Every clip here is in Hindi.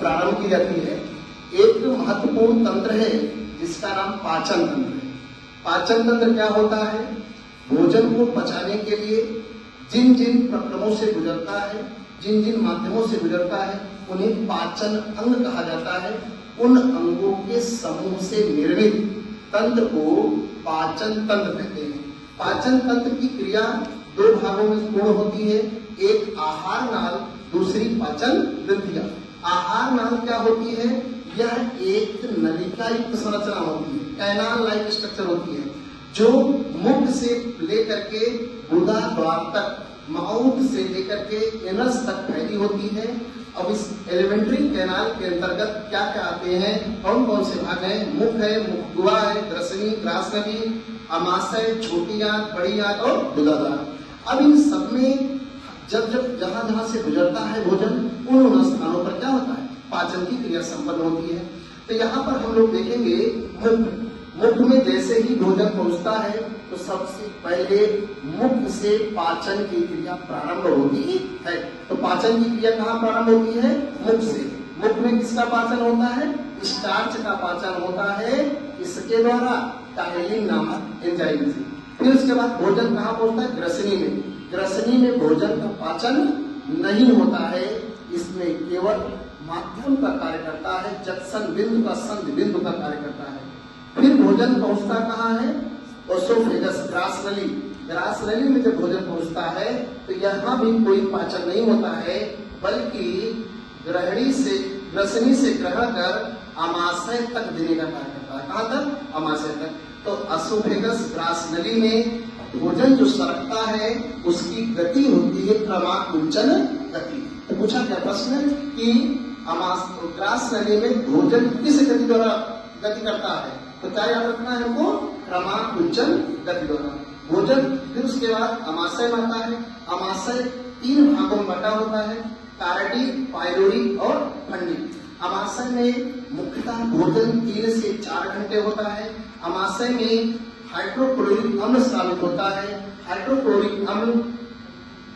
प्रारंभ की जाती है। एक महत्वपूर्ण तंत्र है जिसका नाम पाचन तंत्र है। पाचन तंत्र क्या होता है? भोजन को पचाने के लिए जिन जिन प्रक्रमों से गुजरता है, जिन जिन माध्यमों से गुजरता है, उन्हें पाचन अंग कहा जाता है। उन अंगों के समूह से निर्मित तंत्र को पाचन तंत्र कहते हैं। पाचन तंत्र की क्रिया दो भागों में पूर्ण होती है, एक आहार नाल, दूसरी पाचन ग्रंथियां। आहार नाल क्या होती है? यह एक नलिका युक्त संरचना होती है, कैनाल लाइक स्ट्रक्चर होती है, जो मुख से लेकर के गुदा द्वार तक, माउथ से लेकर के एनस तक फैली होती है। अब इस एलिमेंट्री कैनाल के अंतर्गत क्या क्या आते हैं, कौन कौन से भाग हैं? मुख है, मुखगुहा है, ग्रसनी, ग्रासनली, अमाशय, छोटी आंत, बड़ी आंत और गुदाद्वार। अब इन सब में जब जब जहां जहां से गुजरता है भोजन, उन स्थानों पर क्या होता है? पाचन की क्रिया संपन्न होती है। तो यहाँ पर हम लोग देखेंगे मुख में जैसे ही भोजन पहुंचता है तो सबसे पहले मुख से पाचन की क्रिया प्रारंभ होती है। तो पाचन की क्रिया कहाँ प्रारंभ होती है? मुख से। मुख में किसका पाचन होता है? स्टार्च का पाचन होता है, इसके द्वारा टाइलिन नामक एंजाइम से। फिर उसके बाद भोजन कहाँ पहुंचता है? ग्रसनी में। ग्रसनी में भोजन का पाचन नहीं होता है, इसमें केवल माध्यम का कार्य करता है, जक्शन बिंदु का संधि बिंदु का कार्य करता है। फिर भोजन पहुंचता कहाँ है? ओसोफेगस, ग्रासनली। ग्रासनली में जब भोजन पहुंचता है तो यहाँ भी कोई पाचन नहीं होता है, बल्कि ग्रसनी से ग्रहण कर अमाशय तक देने का कार्य करता है। कहाँ तक? अमाशय तक। तो ओसोफेगस, ग्रासनली में भोजन जो सरकता है उसकी गति होती है क्रमाकुंचन गति। तो पूछा क्या प्रश्न कि ग्रासनली में भोजन किस गति द्वारा गति करता है? तो क्या याद रखना है हमको? क्रमाकुंचन गति द्वारा। भोजन फिर उसके बाद अमाशय में आता है। अमाशय 3 भागों में बटा होता है, कारडी, पाइलोरी और फंडी। अमाशय में मुख्यतः भोजन 3 से 4 घंटे होता है। अमाशय में हाइड्रोक्लोरिक अम्ल स्रावित होता है। हाइड्रोक्लोरिक अम्ल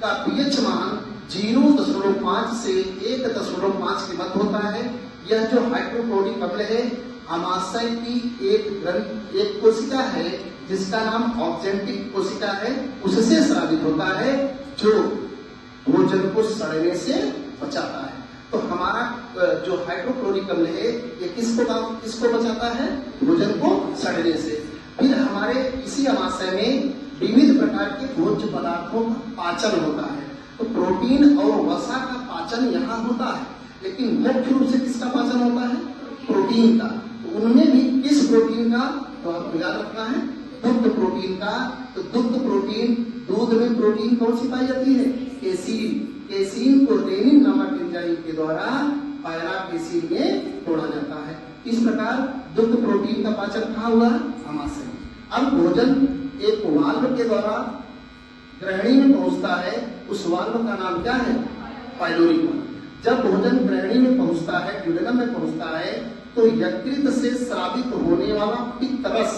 का पीएच मान 0.5 से 1.5 के मध्य होता है। यह जो हाइड्रोक्लोरिक अम्ल है, अमाशय की एक कोशिका है जिसका नाम ऑक्जेंटिक कोशिका है, उससे स्रावित होता है, जो भोजन को सड़ने से बचाता है। तो हमारा जो हाइड्रोक्लोरिक अम्ल है ये किसको बचाता है? भोजन को सड़ने से। फिर हमारे इसी अमाशय में विविध प्रकार के भोज्य पदार्थों का पाचन होता है। तो प्रोटीन और वसा का पाचन यहाँ होता है, लेकिन मुख्य रूप से किसका पाचन होता है? प्रोटीन का। तो उनमें भी किस प्रोटीन का? तो आपको याद रखना है, दुग्ध प्रोटीन का। तो दुग्ध प्रोटीन, दूध में प्रोटीन कौन सी पाई जाती है? केसीन। केसीन को रेनिन नामक एंजाइम के द्वारा पायराकेसीन में तोड़ा जाता है। इस प्रकार दुग्ध प्रोटीन का पाचन कहाँ हुआ? अमाशय। अब भोजन एक वाल्व के द्वारा ग्रहणी में पहुंचता है, उस वाल्व का नाम क्या है? Pylori valve. जब भोजन ग्रहणी में पहुंचता है, ड्यूडेनम में पहुंचता है, तो यकृत से स्रावित होने वाला पित्त रस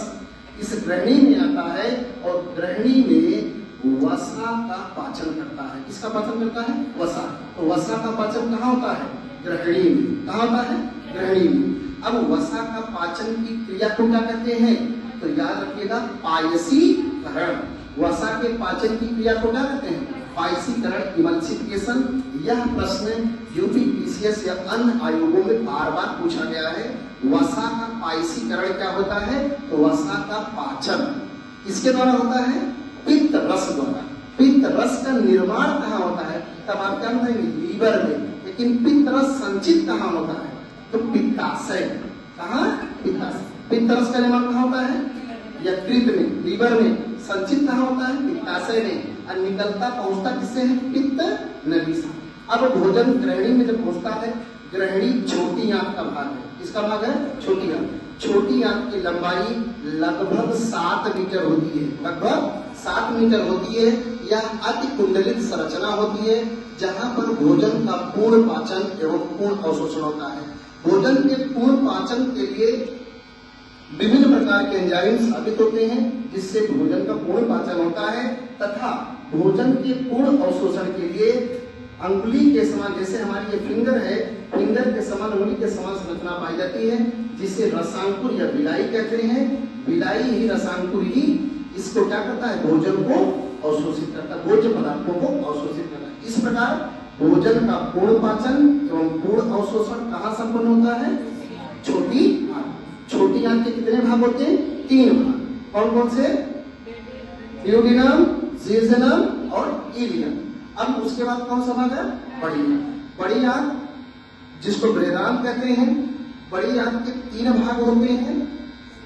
इस ग्रहणी में आता है और ग्रहणी में वसा का पाचन करता है। किसका पाचन करता है? वसा। तो वसा का पाचन कहाँ होता है? ग्रहणी में। कहाँ होता है? ग्रहणी में। अब वसा का पाचन की क्रिया को क्या कहते हैं? तो याद रखिएगा, पायसीकरण। वसा के पाचन की क्रिया को क्या कहते हैं? पायसीकरण, इमल्सिफिकेशन। यह प्रश्न यूपी पीसीएस या अन्य आयोगों में बार बार पूछा गया है। वसा का पायसीकरण क्या होता है? तो वसा का पाचन किसके द्वारा होता है? पित्त रस द्वारा। पित्त रस का निर्माण कहाँ होता है? तब आप क्या बताएंगे? लीवर में। लेकिन पित्त रस संचित कहाँ होता है? तो पित्ताशय। कहाँ? पित्ताशय। पित्त रस का निर्माण कहाँ होता है? यकृत में, लीवर में। संचित कहाँ होता है? पित्ताशय में। और निकलता पहुंचता किससे है? पित्त नली से। अब भोजन ग्रहणी में जब पहुंचता है, ग्रहणी छोटी आंत का भाग है। किसका भाग है? छोटी आंत। छोटी आंत की लंबाई लगभग 7 मीटर होती है। लगभग 7 मीटर होती है। यह अति कुंडलित संरचना होती है, जहां पर भोजन का पूर्ण पाचन एवं पूर्ण अवशोषण होता है। भोजन के पूर्ण पाचन के लिए विभिन्न प्रकार के एंजाइम स्थापित होते हैं, जिससे भोजन का पूर्ण पाचन होता है। तथा भोजन के पूर्ण अवशोषण के लिए अंगुली के समान, जैसे हमारी ये फिंगर है, फिंगर के समान, उंगली के समान संरचना पाई जाती है, जिसे रसांकुर या बिलाई कहते हैं। बिलाई ही, रसांकुर ही इसको क्या करता है, भोजन को अवशोषित करता है, भोज्य पदार्थों को अवशोषित करता है। इस प्रकार भोजन का पूर्ण पाचन एवं पूर्ण अवशोषण कहाँ संपन्न होता है, छोटी आंत। छोटी आंत के कितने भाग होते हैं, 3 भाग। कौन कौन से, ड्यूोडेनम, जेजुनम और इलियम। अब उसके बाद कौन सा भाग है, बड़ी आंत। बड़ी आंत जिसको ब्रेदान कहते हैं। बड़ी आंत के 3 भाग होते हैं।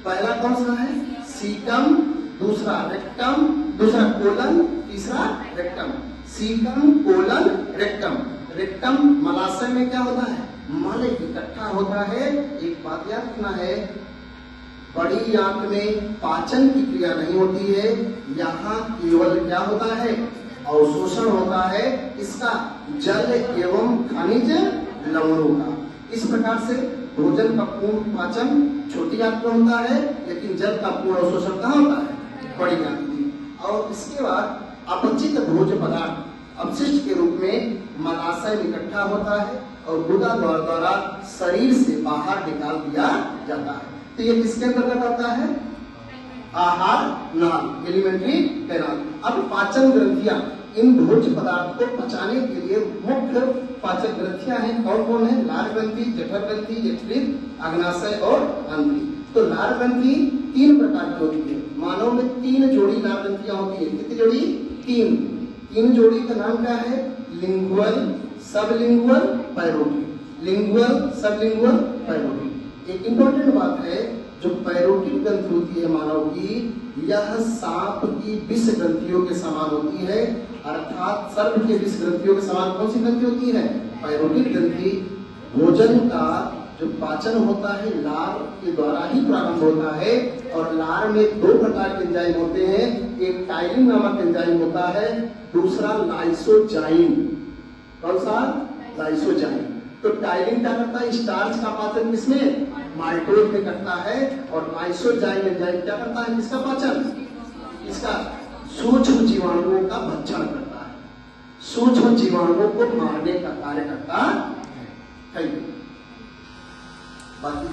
पहला कौन सा है, सीकम, दूसरा रेक्टम, दूसरा कोलन, तीसरा rectum. Caecum, colon, rectum. Rectum मलाशय में क्या होता है, मल इकट्ठा होता है। एक बात याद रखना है, बड़ी आंत में पाचन की क्रिया नहीं होती है, यहाँ केवल क्या होता है, अवशोषण होता है इसका जल एवं खनिज लवणों का। इस प्रकार से भोजन का पूर्ण पाचन छोटी आंत में होता है, लेकिन जल का पूर्ण अवशोषण कहाँ होता है, बड़ी आंत में। और इसके बाद अपचित भोज्य पदार्थ अपशिष्ट के रूप में मलाशय में इकट्ठा होता है और गुदा द्वारा शरीर से बाहर निकाल दिया जाता है। तो ये किसके अंतर्गत आता है, आहार नाल, एलिमेंट्री कैनाल। अब पाचन ग्रंथियां, इन भोज्य पदार्थ को पचाने के लिए मुख्य पाचक ग्रंथियां हैं। कौन कौन है, लार ग्रंथि, जठर ग्रंथि, यकृत, अग्नाशय और अंत्री। तो लार ग्रंथि 3 प्रकार की होती है। मानव में 3 जोड़ी लार ग्रंथियां होती है। कितनी जोड़ी, 3 जोड़ी का नाम क्या है, lingual, sublingual, parotid. Lingual, sublingual, parotid. एक इंपॉर्टेंट बात है, जो पैरोटिड ग्रंथि होती है मानव की, यह सांप की विष ग्रंथियों के समान होती है। अर्थात सर्प के विष ग्रंथियों के समान कौन सी ग्रंथि होती है, पैरोटिड ग्रंथि। भोजन का जो पाचन होता है लार के द्वारा ही प्रारंभ होता है। और लार में 2 प्रकार के एंजाइम होते हैं, एक टाइलिन नामक एंजाइम होता है, दूसरा लाइसोजाइम। कौन सा, लाइसोजाइम। तो टाइलिन क्या करता है, स्टार्च का पाचन किसमें, माल्टोज में करता है। और लाइसोजाइम एंजाइम क्या करता है, किसका पाचन, इसका सूक्ष्म जीवाणुओं का भक्षण करता है, सूक्ष्म जीवाणुओं को मारने का कार्य करता है। बाकी